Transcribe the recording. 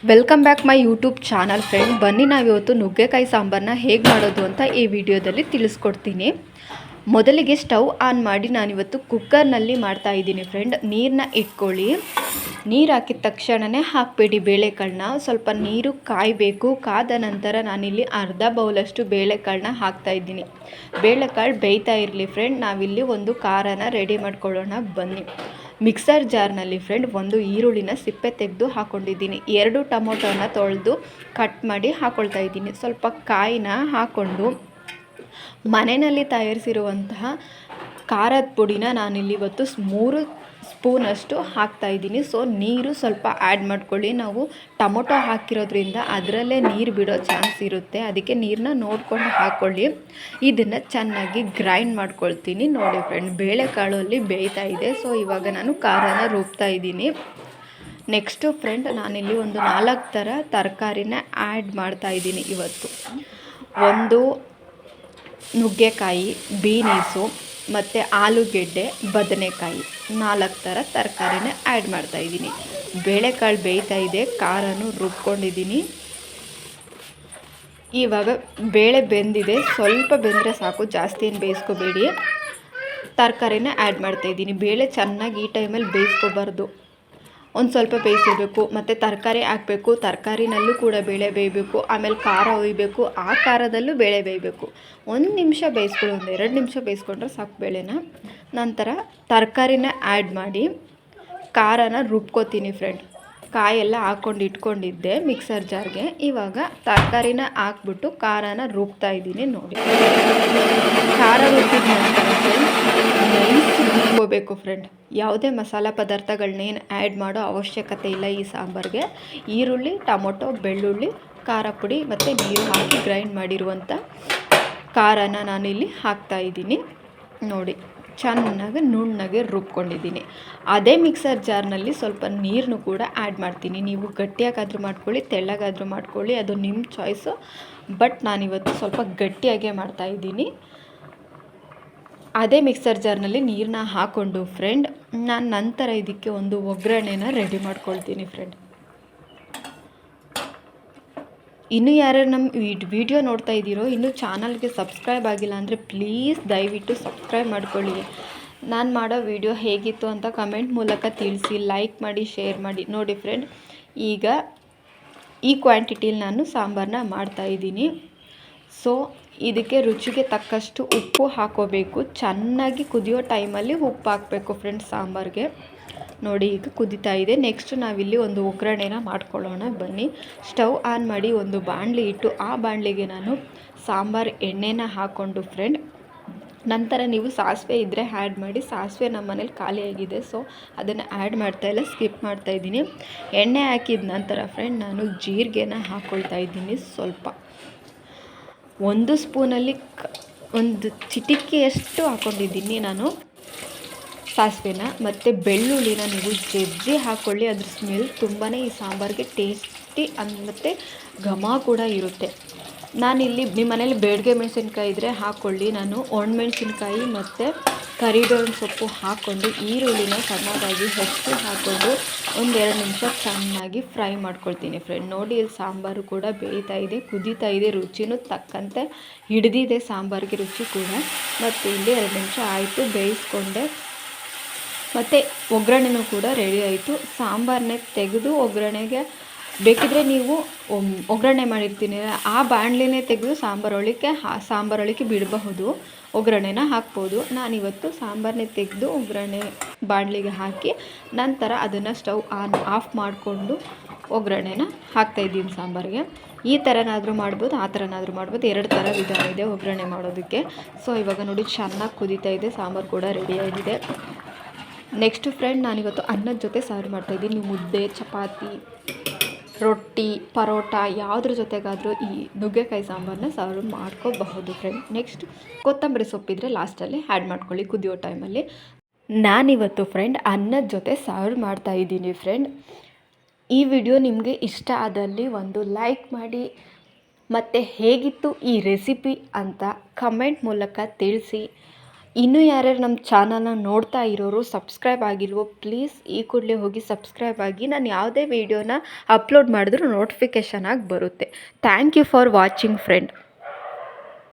Welcome back my YouTube channel friend. ಬನ್ನಿ ನಾವಿವತ್ತು ನುಗ್ಗೆಕಾಯಿ ಸಾಂಬಾರನ್ನ ಹೇಗೆ ಮಾಡೋದು ಅಂತ ಈ ವಿಡಿಯೋದಲ್ಲಿ ತಿಳಿಸ್ಕೊಡ್ತೀನಿ. ಮೊದಲಿಗೆ ಸ್ಟವ್ ಆನ್ ಮಾಡಿ ನಾನಿವತ್ತು ಕುಕ್ಕರ್ನಲ್ಲಿ ಮಾಡ್ತಾ ಇದ್ದೀನಿ ಫ್ರೆಂಡ್. ನೀರನ್ನ ಇಟ್ಕೊಳ್ಳಿ. ನೀರು ಹಾಕಿದ ತಕ್ಷಣವೇ ಹಾಕಬೇಡಿ ಬೇಳೆಕಾಳನ್ನ. ಸ್ವಲ್ಪ ನೀರು ಕಾಯಬೇಕು. ಕಾದ ನಂತರ ನಾನಿಲ್ಲಿ ಅರ್ಧ ಬೌಲಷ್ಟು ಬೇಳೆಕಾಳನ್ನ ಹಾಕ್ತಾ ಇದ್ದೀನಿ. ಬೇಳೆಕಾಳು ಬೇಯ್ತಾ ಇರಲಿ ಫ್ರೆಂಡ್. ನಾವಿಲ್ಲಿ ಒಂದು ಖಾರನ ರೆಡಿ ಮಾಡ್ಕೊಳ್ಳೋಣ ಬನ್ನಿ. ಮಿಕ್ಸರ್ ಜಾರ್ನಲ್ಲಿ ಫ್ರೆಂಡ್ ಒಂದು ಈರುಳ್ಳಿನ ಸಿಪ್ಪೆ ತೆಗೆದು ಹಾಕ್ಕೊಂಡಿದ್ದೀನಿ. 2 ಟೊಮೊಟೊನ ತೊಳೆದು ಕಟ್ ಮಾಡಿ ಹಾಕ್ಕೊಳ್ತಾ ಇದ್ದೀನಿ. ಸ್ವಲ್ಪ ಕಾಯಿನ ಹಾಕ್ಕೊಂಡು ಮನೆಯಲ್ಲಿ ತಯಾರಿಸಿರುವಂತಹ ಖಾರದ ಪುಡಿನ ನಾನಿಲ್ಲಿ ಇವತ್ತು 3 ಸ್ಪೂನಷ್ಟು ಹಾಕ್ತಾಯಿದ್ದೀನಿ. ಸೊ ನೀರು ಸ್ವಲ್ಪ ಆ್ಯಡ್ ಮಾಡ್ಕೊಳ್ಳಿ. ನಾವು ಟೊಮೊಟೊ ಹಾಕಿರೋದ್ರಿಂದ ಅದರಲ್ಲೇ ನೀರು ಬಿಡೋ ಚಾನ್ಸ್ ಇರುತ್ತೆ. ಅದಕ್ಕೆ ನೀರನ್ನ ನೋಡ್ಕೊಂಡು ಹಾಕ್ಕೊಳ್ಳಿ. ಇದನ್ನು ಚೆನ್ನಾಗಿ ಗ್ರೈಂಡ್ ಮಾಡ್ಕೊಳ್ತೀನಿ. ನೋಡಿ ಫ್ರೆಂಡ್, ಬೇಳೆಕಾಳಲ್ಲಿ ಬೇಯ್ತಾ ಇದೆ. ಸೊ ಇವಾಗ ನಾನು ಖಾರನ ರುಬ್ತಾ ಇದ್ದೀನಿ. ನೆಕ್ಸ್ಟು ಫ್ರೆಂಡ್, ನಾನಿಲ್ಲಿ ಒಂದು 4 ಥರ ತರಕಾರಿನ ಆ್ಯಡ್ ಮಾಡ್ತಾ ಇದ್ದೀನಿ ಇವತ್ತು. ಒಂದು ನುಗ್ಗೆಕಾಯಿ, ಬೀನೀಸು ಮತ್ತು ಆಲೂಗೆಡ್ಡೆ, ಬದನೆಕಾಯಿ 4 ಥರ ತರಕಾರಿನ ಆ್ಯಡ್ ಮಾಡ್ತಾಯಿದ್ದೀನಿ. ಬೇಳೆಕಾಳು ಬೇಯ್ತಾ ಇದೆ, ಖಾರನೂ ರುಬ್ಕೊಂಡಿದ್ದೀನಿ. ಇವಾಗ ಬೇಳೆ ಬೆಂದಿದೆ, ಸ್ವಲ್ಪ ಬೆಂದರೆ ಸಾಕು, ಜಾಸ್ತಿ ಏನು ಬೇಯಿಸ್ಕೋಬೇಡಿ. ತರಕಾರಿನ ಆ್ಯಡ್ ಮಾಡ್ತಾಯಿದ್ದೀನಿ. ಬೇಳೆ ಚೆನ್ನಾಗಿ ಈ ಟೈಮಲ್ಲಿ ಬೇಯಿಸ್ಕೋಬಾರ್ದು, ಒಂದು ಸ್ವಲ್ಪ ಬೇಯಿಸಿರಬೇಕು. ಮತ್ತು ತರಕಾರಿ ಹಾಕಬೇಕು, ತರಕಾರಿನಲ್ಲೂ ಕೂಡ ಬೇಳೆ ಬೇಯಬೇಕು. ಆಮೇಲೆ ಖಾರ ಒಯ್ಯಬೇಕು, ಆ ಖಾರದಲ್ಲೂ ಬೇಳೆ ಬೇಯಬೇಕು. 1 ನಿಮಿಷ ಬೇಯಿಸ್ಕೊಳ್ಳಿ, 1-2 ನಿಮಿಷ ಬೇಯಿಸ್ಕೊಂಡ್ರೆ ಸಾಕು ಬೇಳೆನ. ನಂತರ ತರಕಾರಿನ ಆ್ಯಡ್ ಮಾಡಿ ಖಾರನ ರುಬ್ಕೋತೀನಿ ಫ್ರೆಂಡ್. ಕಾಯೆಲ್ಲ ಹಾಕ್ಕೊಂಡು ಇಟ್ಕೊಂಡಿದ್ದೆ ಮಿಕ್ಸರ್ ಜಾರ್ಗೆ. ಇವಾಗ ತರಕಾರಿನ ಹಾಕ್ಬಿಟ್ಟು ಖಾರನ ರುಬ್ತಾ ಇದ್ದೀನಿ. ನೋಡಿ, ಖಾರ ರುಬ್ಬಿದ ನಂತರ ನೈಸ್ ರುಬ್ಕೋಬೇಕು ಫ್ರೆಂಡ್. ಯಾವುದೇ ಮಸಾಲ ಪದಾರ್ಥಗಳನ್ನೇನು ಆ್ಯಡ್ ಮಾಡೋ ಅವಶ್ಯಕತೆ ಇಲ್ಲ ಈ ಸಾಂಬಾರಿಗೆ. ಈರುಳ್ಳಿ, ಟೊಮೊಟೊ, ಬೆಳ್ಳುಳ್ಳಿ, ಖಾರ ಪುಡಿ ಮತ್ತು ನೀರು ಹಾಕಿ ಗ್ರೈಂಡ್ ಮಾಡಿರುವಂಥ ಖಾರನ ನಾನಿಲ್ಲಿ ಹಾಕ್ತಾಯಿದ್ದೀನಿ. ನೋಡಿ, ಚೆನ್ನಾಗಿ ನುಣ್ಣಗೆ ರುಬ್ಕೊಂಡಿದ್ದೀನಿ. ಅದೇ ಮಿಕ್ಸರ್ ಜಾರ್ನಲ್ಲಿ ಸ್ವಲ್ಪ ನೀರನ್ನು ಕೂಡ ಆ್ಯಡ್ ಮಾಡ್ತೀನಿ. ನೀವು ಗಟ್ಟಿಯಾಗಾದರೂ ಮಾಡ್ಕೊಳ್ಳಿ, ತೆಳ್ಳಗಾದರೂ ಮಾಡ್ಕೊಳ್ಳಿ, ಅದು ನಿಮ್ಮ ಚಾಯ್ಸು. ಬಟ್ ನಾನಿವತ್ತು ಸ್ವಲ್ಪ ಗಟ್ಟಿಯಾಗೇ ಮಾಡ್ತಾಯಿದ್ದೀನಿ. ಅದೇ ಮಿಕ್ಸರ್ ಜಾರ್ನಲ್ಲಿ ನೀರನ್ನ ಹಾಕ್ಕೊಂಡು ಫ್ರೆಂಡ್, ನಾನು ನಂತರ ಇದಕ್ಕೆ ಒಂದು ಒಗ್ಗರಣೆನ ರೆಡಿ ಮಾಡ್ಕೊಳ್ತೀನಿ ಫ್ರೆಂಡ್. ಇನ್ನೂ ಯಾರ್ಯಾರು ನಮ್ಮ ವಿಡಿಯೋ ನೋಡ್ತಾ ಇದ್ದೀರೋ ಇನ್ನೂ ಚಾನಲ್ಗೆ ಸಬ್ಸ್ಕ್ರೈಬ್ ಆಗಿಲ್ಲ ಅಂದರೆ ಪ್ಲೀಸ್ ದಯವಿಟ್ಟು ಸಬ್ಸ್ಕ್ರೈಬ್ ಮಾಡ್ಕೊಳ್ಳಿ. ನಾನು ಮಾಡೋ ವಿಡಿಯೋ ಹೇಗಿತ್ತು ಅಂತ ಕಮೆಂಟ್ ಮೂಲಕ ತಿಳಿಸಿ, ಲೈಕ್ ಮಾಡಿ, ಶೇರ್ ಮಾಡಿ. ನೋಡಿ ಫ್ರೆಂಡ್, ಈಗ ಈ ಕ್ವಾಂಟಿಟಿಲಿ ನಾನು ಸಾಂಬಾರನ್ನ ಮಾಡ್ತಾಯಿದ್ದೀನಿ. ಸೊ ಇದಕ್ಕೆ ರುಚಿಗೆ ತಕ್ಕಷ್ಟು ಉಪ್ಪು ಹಾಕೋಬೇಕು. ಚೆನ್ನಾಗಿ ಕುದಿಯೋ ಟೈಮಲ್ಲಿ ಉಪ್ಪು ಹಾಕಬೇಕು ಫ್ರೆಂಡ್ಸ್ ಸಾಂಬಾರಿಗೆ. ನೋಡಿ, ಈಗ ಕುದೀತಾ ಇದೆ. ನೆಕ್ಸ್ಟ್ ನಾವಿಲ್ಲಿ ಒಂದು ಒಗ್ಗರಣೆನ ಮಾಡ್ಕೊಳ್ಳೋಣ ಬನ್ನಿ. ಸ್ಟವ್ ಆನ್ ಮಾಡಿ ಒಂದು ಬಾಣಲಿ ಇಟ್ಟು ಆ ಬಾಣಲಿಗೆ ನಾನು ಸಾಂಬಾರು ಎಣ್ಣೆನ ಹಾಕ್ಕೊಂಡು ಫ್ರೆಂಡ್, ನಂತರ ನೀವು ಸಾಸಿವೆ ಇದ್ದರೆ ಆ್ಯಡ್ ಮಾಡಿ. ಸಾಸಿವೆ ನಮ್ಮ ಮನೇಲಿ ಖಾಲಿಯಾಗಿದೆ, ಸೊ ಅದನ್ನು ಆ್ಯಡ್ ಮಾಡ್ತಾಯಿಲ್ಲ, ಸ್ಕಿಪ್ ಮಾಡ್ತಾಯಿದ್ದೀನಿ. ಎಣ್ಣೆ ಹಾಕಿದ ನಂತರ ಫ್ರೆಂಡ್ ನಾನು ಜೀರಿಗೆನ ಹಾಕ್ಕೊಳ್ತಾ ಇದ್ದೀನಿ. ಸ್ವಲ್ಪ 1 ಸ್ಪೂನಲ್ಲಿ ಒಂದು ಚಿಟಿಕೆಯಷ್ಟು ಹಾಕ್ಕೊಂಡಿದ್ದೀನಿ ನಾನು ಸಾಸಿವೆನ. ಮತ್ತು ಬೆಳ್ಳುಳ್ಳಿನ ನೀವು ಜಜ್ಜಿ ಹಾಕ್ಕೊಳ್ಳಿ. ಅದ್ರ ಸ್ಮೆಲ್ ತುಂಬಾ ಈ ಸಾಂಬಾರಿಗೆ ಟೇಸ್ಟಿ ಮತ್ತು ಘಮ ಕೂಡ ಇರುತ್ತೆ. ನಾನಿಲ್ಲಿ ನಿಮ್ಮ ಮನೇಲಿ ಬೇಡಿಗೆ ಮೆಣಸಿನ್ಕಾಯಿ ಇದ್ದರೆ ಹಾಕ್ಕೊಳ್ಳಿ. ನಾನು ಒಣಮೆಣಸಿನ್ಕಾಯಿ ಮತ್ತು ಕರಿಬೇವಿನ ಸೊಪ್ಪು ಹಾಕ್ಕೊಂಡು ಈರುಳ್ಳಿನ ಸಣ್ಣದಾಗಿ ಹೆಚ್ಚಿ ಹಾಕ್ಕೊಂಡು 1-2 ನಿಮಿಷ ಚೆನ್ನಾಗಿ ಫ್ರೈ ಮಾಡ್ಕೊಳ್ತೀನಿ ಫ್ರೆಂಡ್. ನೋಡಿ, ಇಲ್ಲಿ ಸಾಂಬಾರು ಕೂಡ ಬೇಯ್ತಾ ಇದೆ, ಕುದೀತಾ ಇದೆ, ರುಚಿನೂ ತಕ್ಕಂತೆ ಹಿಡಿದಿದೆ ಸಾಂಬಾರಿಗೆ ರುಚಿ ಕೂಡ. ಮತ್ತು ಇಲ್ಲಿ 2 ನಿಮಿಷ ಆಯಿತು, ಬೇಯಿಸ್ಕೊಂಡೆ. ಮತ್ತು ಒಗ್ಗರಣೆನೂ ಕೂಡ ರೆಡಿ ಆಯಿತು. ಸಾಂಬಾರನ್ನೇ ತೆಗೆದು ಒಗ್ಗರಣೆಗೆ ಬೇಕಿದ್ರೆ ನೀವು ಒಗ್ಗರಣೆ ಮಾಡಿರ್ತೀನಿ ಆ ಬಾಣಲೆನೇ ತೆಗೆದು ಸಾಂಬಾರೊಳಗೆ ಬಿಡಬಹುದು, ಒಗ್ಗರಣೆನ ಹಾಕ್ಬೋದು. ನಾನಿವತ್ತು ಸಾಂಬಾರನ್ನೇ ತೆಗೆದು ಒಗ್ಗರಣೆ ಬಾಣಲಿಗೆ ಹಾಕಿ ನಂತರ ಅದನ್ನು ಸ್ಟವ್ ಆಫ್ ಮಾಡಿಕೊಂಡು ಒಗ್ಗರಣೆನ ಹಾಕ್ತಾಯಿದ್ದೀನಿ ಸಾಂಬಾರಿಗೆ. ಈ ಥರನಾದರೂ ಮಾಡ್ಬೋದು, ಆ ಥರನಾದರೂ ಮಾಡ್ಬೋದು. 2 ಥರ ವಿಧಾನ ಇದೆ ಒಗ್ಗರಣೆ ಮಾಡೋದಕ್ಕೆ. ಸೊ ಇವಾಗ ನೋಡಿ, ಚೆನ್ನಾಗಿ ಕುದೀತಾ ಇದೆ, ಸಾಂಬಾರು ಕೂಡ ರೆಡಿಯಾಗಿದೆ. ನೆಕ್ಸ್ಟ್ ಫ್ರೆಂಡ್, ನಾನಿವತ್ತು ಅನ್ನದ ಜೊತೆ ಸರ್ವ್ ಮಾಡ್ತಾಯಿದ್ದೀನಿ. ನೀವು ಮುದ್ದೆ, ಚಪಾತಿ, ರೊಟ್ಟಿ, ಪರೋಟ ಯಾವುದ್ರ ಜೊತೆಗಾದರೂ ಈ ನುಗ್ಗೆಕಾಯಿ ಸಾಂಬಾರನ್ನ ಸರ್ವ್ ಮಾಡ್ಕೋಬಹುದು ಫ್ರೆಂಡ್. ನೆಕ್ಸ್ಟ್ ಕೊತ್ತಂಬರಿ ಸೊಪ್ಪಿದ್ರೆ ಲಾಸ್ಟಲ್ಲಿ ಆ್ಯಡ್ ಮಾಡ್ಕೊಳ್ಳಿ ಕುದಿಯೋ ಟೈಮಲ್ಲಿ. ನಾನಿವತ್ತು ಫ್ರೆಂಡ್ ಅನ್ನದ ಜೊತೆ ಸರ್ವ್ ಮಾಡ್ತಾಯಿದ್ದೀನಿ ಫ್ರೆಂಡ್. ಈ ವಿಡಿಯೋ ನಿಮಗೆ ಇಷ್ಟ ಆದಲ್ಲಿ ಒಂದು ಲೈಕ್ ಮಾಡಿ, ಮತ್ತು ಹೇಗಿತ್ತು ಈ ರೆಸಿಪಿ ಅಂತ ಕಮೆಂಟ್ ಮೂಲಕ ತಿಳಿಸಿ. ಇನ್ನೂ ಯಾರ್ಯಾರು ನಮ್ಮ ಚಾನಲ್ನ ನೋಡ್ತಾ ಇರೋರು ಸಬ್ಸ್ಕ್ರೈಬ್ ಆಗಿಲ್ವೋ ಪ್ಲೀಸ್ ಈ ಕೂಡಲೇ ಹೋಗಿ ಸಬ್ಸ್ಕ್ರೈಬ್ ಆಗಿ. ನಾನು ಯಾವುದೇ ವೀಡಿಯೋನ ಅಪ್ಲೋಡ್ ಮಾಡಿದ್ರೂ ನೋಟಿಫಿಕೇಷನ್ ಆಗಿ ಬರುತ್ತೆ. Thank you for watching friend.